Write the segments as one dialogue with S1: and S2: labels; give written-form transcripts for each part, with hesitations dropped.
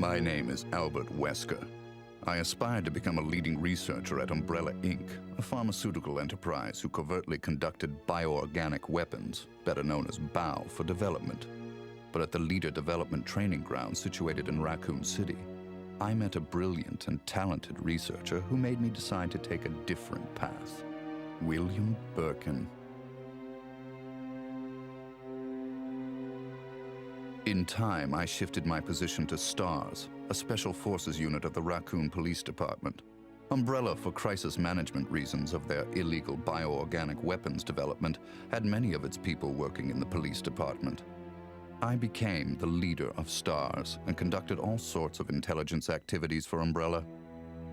S1: My name is Albert Wesker. I aspired to become a leading researcher at Umbrella Inc., a pharmaceutical enterprise who covertly conducted bioorganic weapons, better known as BOW, for development. But at the Leader Development Training Ground situated in Raccoon City, I met a brilliant and talented researcher who made me decide to take a different path. William Birkin. In time, I shifted my position to STARS, a special forces unit of the Raccoon Police Department. Umbrella, for crisis management reasons of their illegal bioorganic weapons development, had many of its people working in the police department. I became the leader of STARS and conducted all sorts of intelligence activities for Umbrella.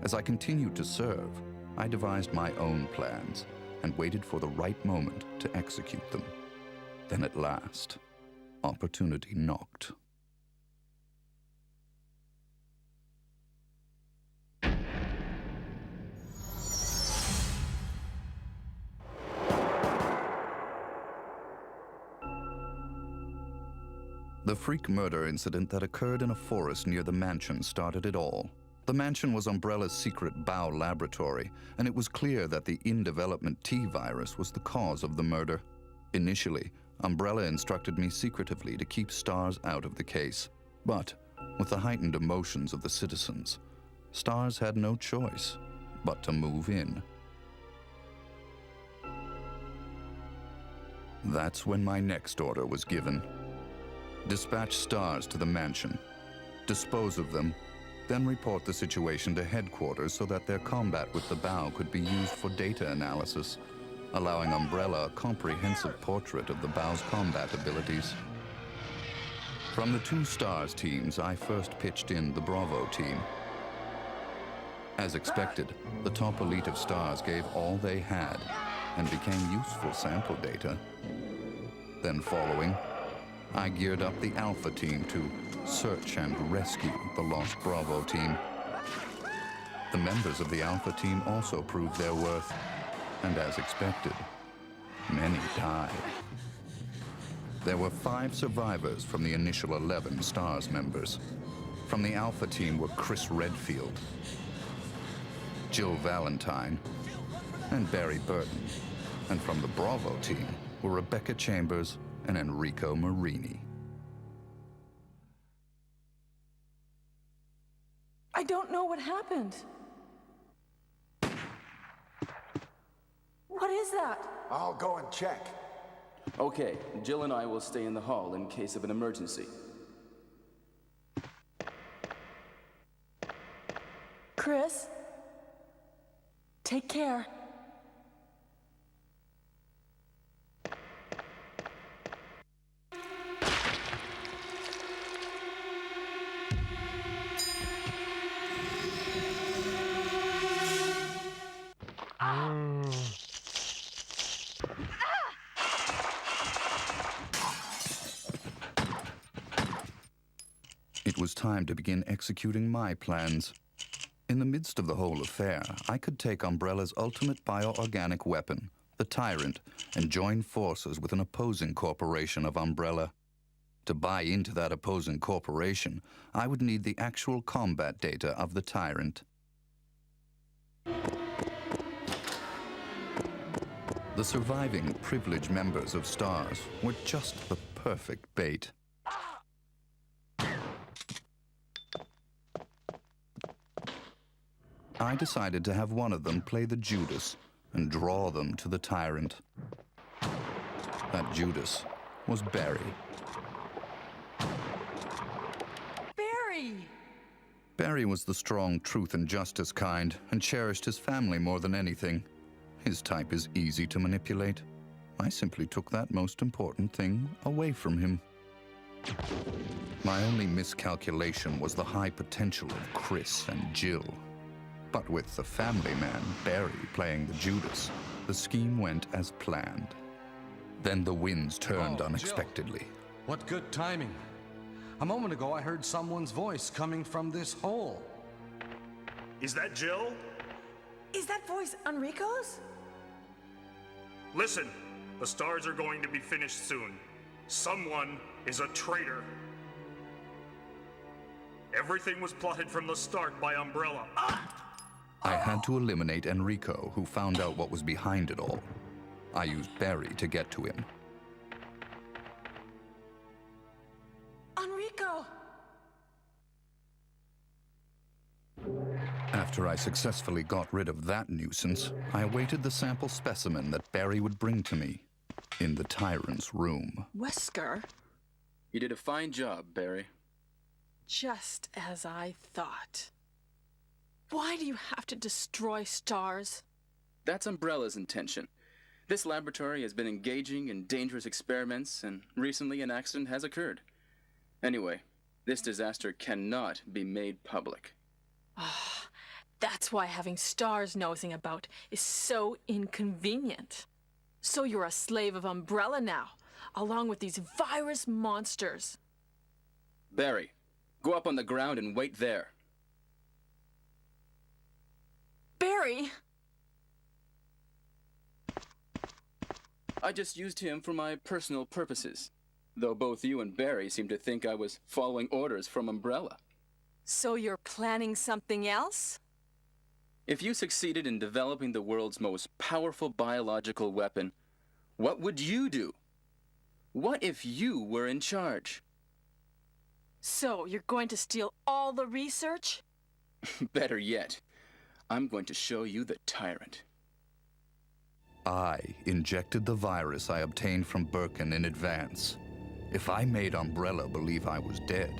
S1: As I continued to serve, I devised my own plans and waited for the right moment to execute them. Then at last, opportunity knocked. The freak murder incident that occurred in a forest near the mansion started it all. The mansion was Umbrella's secret BOW laboratory, and it was clear that the in-development T virus was the cause of the murder. Initially, Umbrella instructed me secretively to keep STARS out of the case. But, with the heightened emotions of the citizens, STARS had no choice but to move in. That's when my next order was given. Dispatch STARS to the mansion, dispose of them, then report the situation to headquarters so that their combat with the BOW could be used for data analysis, allowing Umbrella a comprehensive portrait of the BOW's combat abilities. From the two STARS teams, I first pitched in the Bravo team. As expected, the top elite of STARS gave all they had and became useful sample data. Then following, I geared up the Alpha team to search and rescue the lost Bravo team. The members of the Alpha team also proved their worth, and as expected, many died. There were 5 survivors from the initial 11 STARS members. From the Alpha team were Chris Redfield, Jill Valentine, and Barry Burton. And from the Bravo team were Rebecca Chambers and Enrico Marini.
S2: I don't know what happened. What is that?
S3: I'll go and check.
S4: Okay, Jill and I will stay in the hall in case of an emergency.
S2: Chris, take care.
S1: It was time to begin executing my plans. In the midst of the whole affair, I could take Umbrella's ultimate bioorganic weapon, the Tyrant, and join forces with an opposing corporation of Umbrella. To buy into that opposing corporation, I would need the actual combat data of the Tyrant. The surviving privileged members of STARS were just the perfect bait. I decided to have one of them play the Judas and draw them to the Tyrant. That Judas was Barry.
S2: Barry!
S1: Barry was the strong truth and justice kind and cherished his family more than anything. His type is easy to manipulate. I simply took that most important thing away from him. My only miscalculation was the high potential of Chris and Jill. But with the family man, Barry, playing the Judas, the scheme went as planned. Then the winds turned unexpectedly.
S5: Jill. What good timing. A moment ago, I heard someone's voice coming from this hole.
S6: Is that Jill?
S2: Is that voice Enrico's?
S6: Listen, the STARS are going to be finished soon. Someone is a traitor. Everything was plotted from the start by Umbrella.
S1: I had to eliminate Enrico, who found out what was behind it all. I used Barry to get to him.
S2: Enrico!
S1: After I successfully got rid of that nuisance, I awaited the sample specimen that Barry would bring to me in the Tyrant's room.
S2: Wesker?
S4: You did a fine job, Barry.
S2: Just as I thought. Why do you have to destroy stars?
S4: That's Umbrella's intention. This laboratory has been engaging in dangerous experiments, and recently an accident has occurred. Anyway, this disaster cannot be made public.
S2: That's why having stars nosing about is so inconvenient. So you're a slave of Umbrella now, along with these virus monsters.
S4: Barry, go up on the ground and wait there.
S2: Barry!
S4: I just used him for my personal purposes, though both you and Barry seem to think I was following orders from Umbrella.
S2: So you're planning something else?
S4: If you succeeded in developing the world's most powerful biological weapon, what would you do? What if you were in charge?
S2: So you're going to steal all the research?
S4: Better yet, I'm going to show you the Tyrant.
S1: I injected the virus I obtained from Birkin in advance. If I made Umbrella believe I was dead,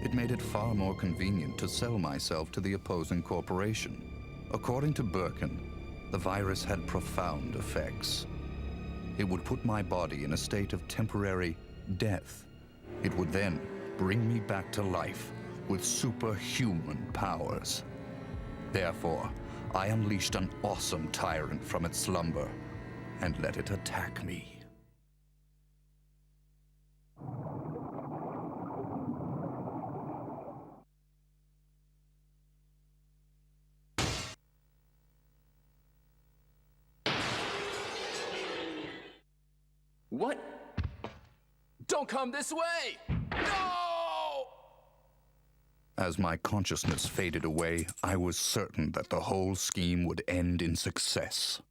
S1: it made it far more convenient to sell myself to the opposing corporation. According to Birkin, the virus had profound effects. It would put my body in a state of temporary death. It would then bring me back to life with superhuman powers. Therefore, I unleashed an awesome tyrant from its slumber and let it attack me.
S4: What? Don't come this way! No!
S1: As my consciousness faded away, I was certain that the whole scheme would end in success.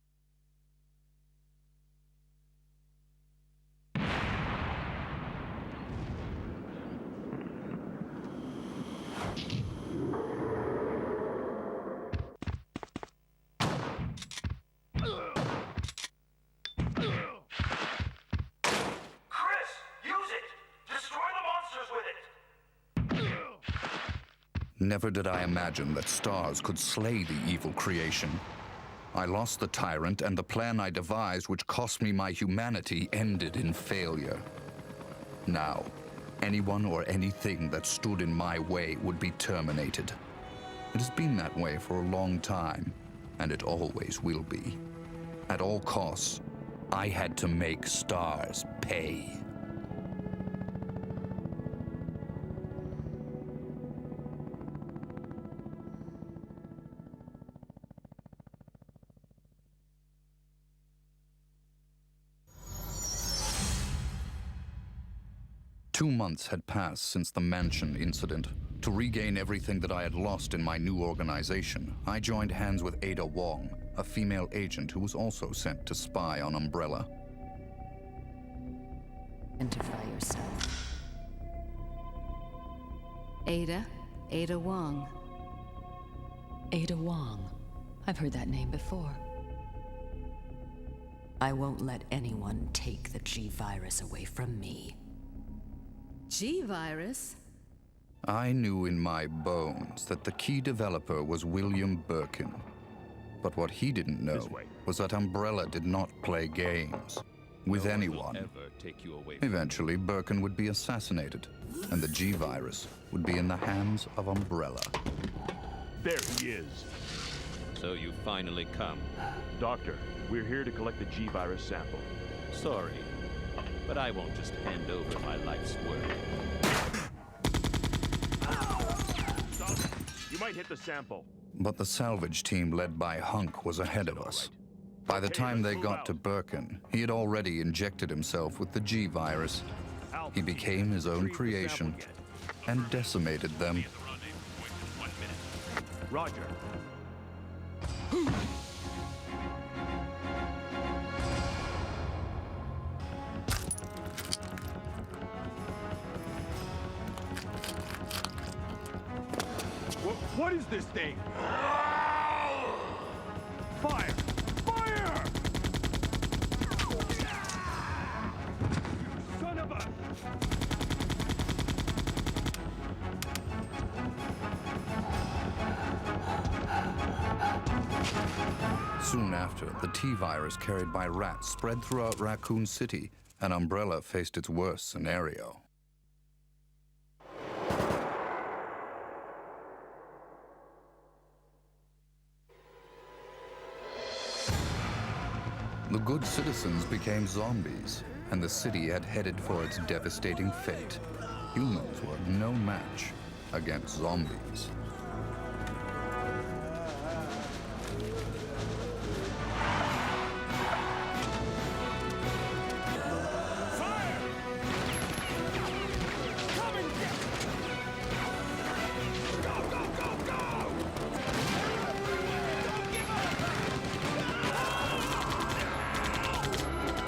S1: Never did I imagine that stars could slay the evil creation. I lost the tyrant, and the plan I devised, which cost me my humanity, ended in failure. Now, anyone or anything that stood in my way would be terminated. It has been that way for a long time, and it always will be. At all costs, I had to make stars pay. Two months had passed since the mansion incident. To regain everything that I had lost in my new organization, I joined hands with Ada Wong, a female agent who was also sent to spy on Umbrella.
S3: Identify yourself. Ada Wong.
S7: Ada Wong. I've heard that name before.
S3: I won't let anyone take the G-Virus away from me.
S7: G-Virus?
S1: I knew in my bones that the key developer was William Birkin. But what he didn't know was that Umbrella did not play games with anyone. Eventually, Birkin would be assassinated, and the G-Virus would be in the hands of Umbrella.
S8: There he is.
S9: So you finally come.
S8: Doctor, we're here to collect the G-Virus sample.
S9: Sorry, but I won't just hand over my life's work.
S8: Stop. You might hit the sample.
S1: But the salvage team led by Hunk was ahead of us. By the time they got to Birkin, he had already injected himself with the G-Virus. He became his own creation and decimated them
S8: Roger. What is this thing? Fire! Fire! Son of a...
S1: Soon after, the T-virus carried by rats spread throughout Raccoon City, and Umbrella faced its worst scenario. The good citizens became zombies, and the city had headed for its devastating fate. Humans were no match against zombies.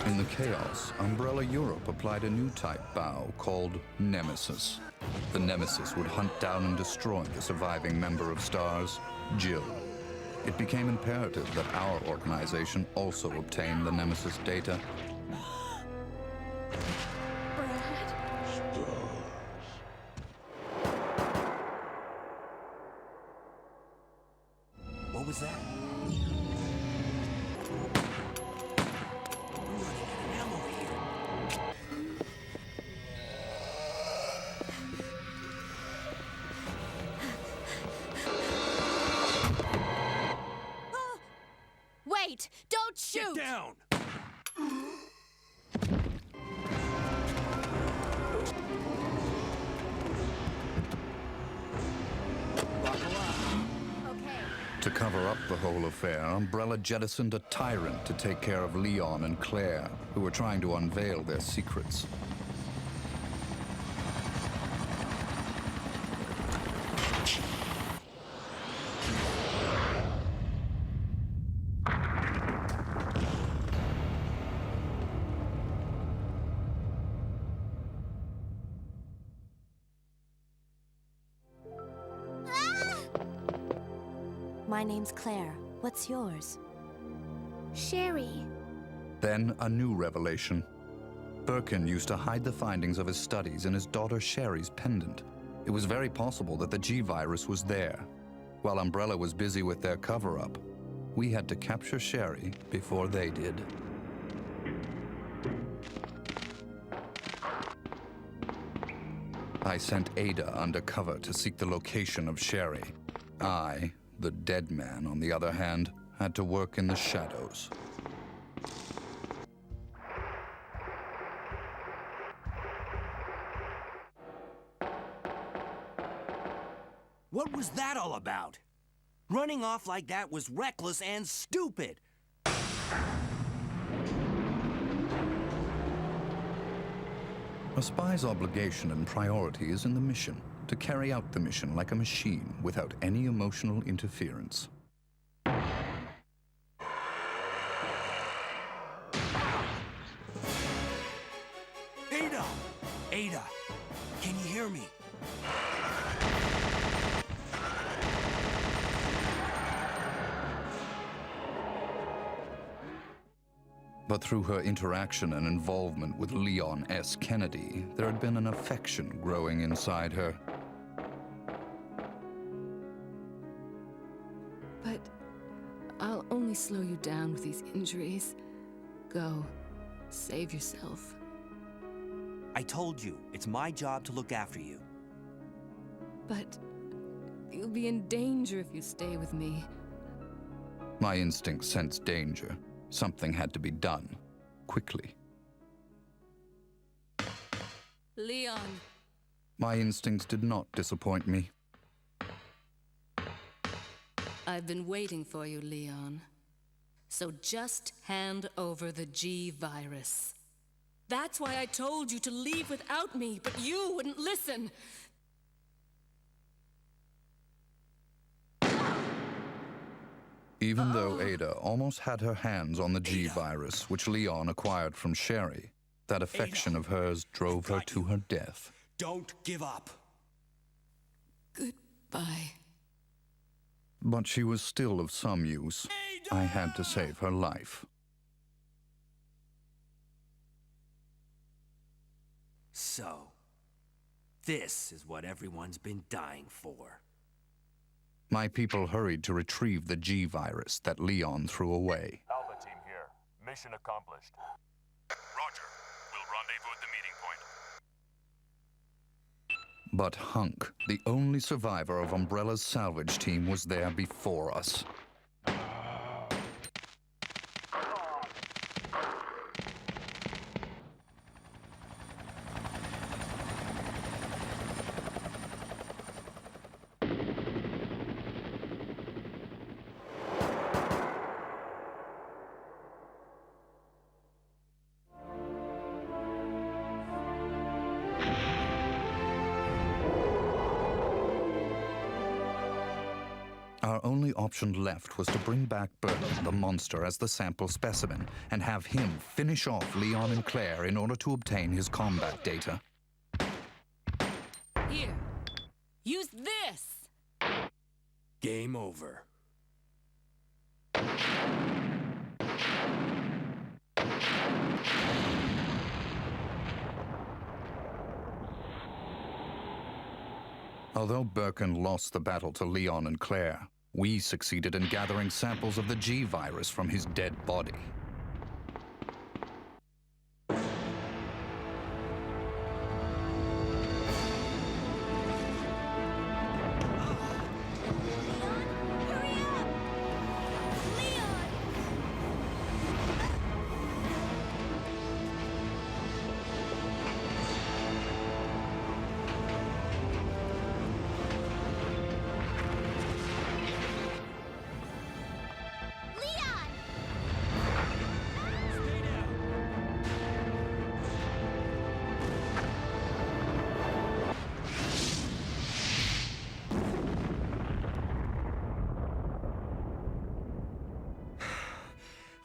S1: In the chaos, Umbrella Europe applied a new type bow called Nemesis. The Nemesis would hunt down and destroy the surviving member of STARS, Jill. It became imperative that our organization also obtain the Nemesis data.
S10: What was that?
S11: Wait! Don't shoot!
S8: Get down!
S1: To cover up the whole affair, Umbrella jettisoned a tyrant to take care of Leon and Claire, who were trying to unveil their secrets.
S11: My name's Claire. What's yours? Sherry.
S1: Then a new revelation. Birkin used to hide the findings of his studies in his daughter Sherry's pendant. It was very possible that the G-virus was there. While Umbrella was busy with their cover-up, we had to capture Sherry before they did. I sent Ada undercover to seek the location of Sherry. I, the dead man, on the other hand, had to work in the shadows.
S10: What was that all about? Running off like that was reckless and stupid.
S1: A spy's obligation and priority is in the mission, to carry out the mission like a machine without any emotional interference.
S10: Ada! Ada! Can you hear me?
S1: But through her interaction and involvement with Leon S. Kennedy, there had been an affection growing inside her.
S7: But I'll only slow you down with these injuries. Go. Save yourself.
S10: I told you, it's my job to look after you.
S7: But you'll be in danger if you stay with me.
S1: My instincts sensed danger. Something had to be done, quickly.
S7: Leon.
S1: My instincts did not disappoint me.
S7: I've been waiting for you, Leon. So just hand over the G-virus. That's why I told you to leave without me, but you wouldn't listen.
S1: Even though Ada almost had her hands on the G-virus, which Leon acquired from Sherry, that affection of hers drove her to her death.
S10: Don't give up.
S7: Goodbye.
S1: But she was still of some use. I had to save her life.
S10: So, this is what everyone's been dying for.
S1: My people hurried to retrieve the G-virus that Leon threw away.
S8: Alpha team here. Mission accomplished. Roger. We'll rendezvous at the meeting point.
S1: But Hunk, the only survivor of Umbrella's salvage team, was there before us. Our only option left was to bring back Birkin, the monster, as the sample specimen, and have him finish off Leon and Claire in order to obtain his combat data.
S7: Here. Use this!
S10: Game over.
S1: Although Birkin lost the battle to Leon and Claire, we succeeded in gathering samples of the G-virus from his dead body.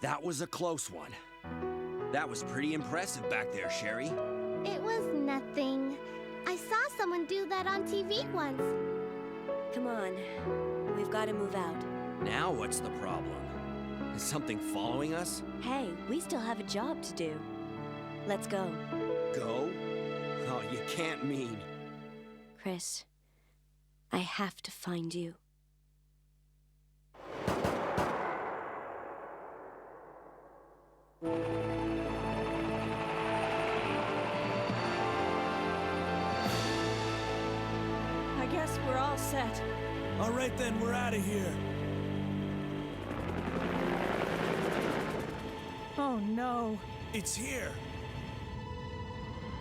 S10: That was a close one. That was pretty impressive back there, Sherry.
S11: It was nothing. I saw someone do that on TV once.
S12: Come on. We've got to move out.
S10: Now what's the problem? Is something following us?
S12: Hey, we still have a job to do. Let's go.
S10: Go? Oh, you can't mean...
S12: Chris, I have to find you.
S13: I guess we're all set.
S14: All right then, we're out of here.
S13: Oh no.
S14: It's here.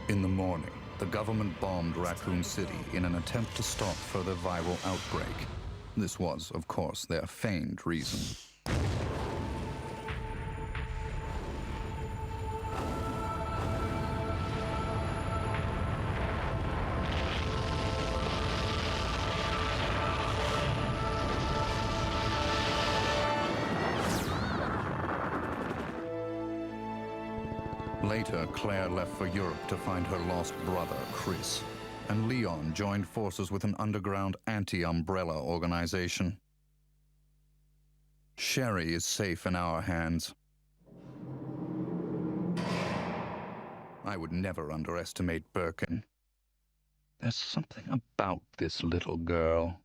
S1: In the morning, the government bombed Raccoon City in an attempt to stop further viral outbreak. This was, of course, their feigned reason. Later, Claire left for Europe to find her lost brother, Chris, and Leon joined forces with an underground anti-Umbrella organization. Sherry is safe in our hands. I would never underestimate Birkin. There's something about this little girl.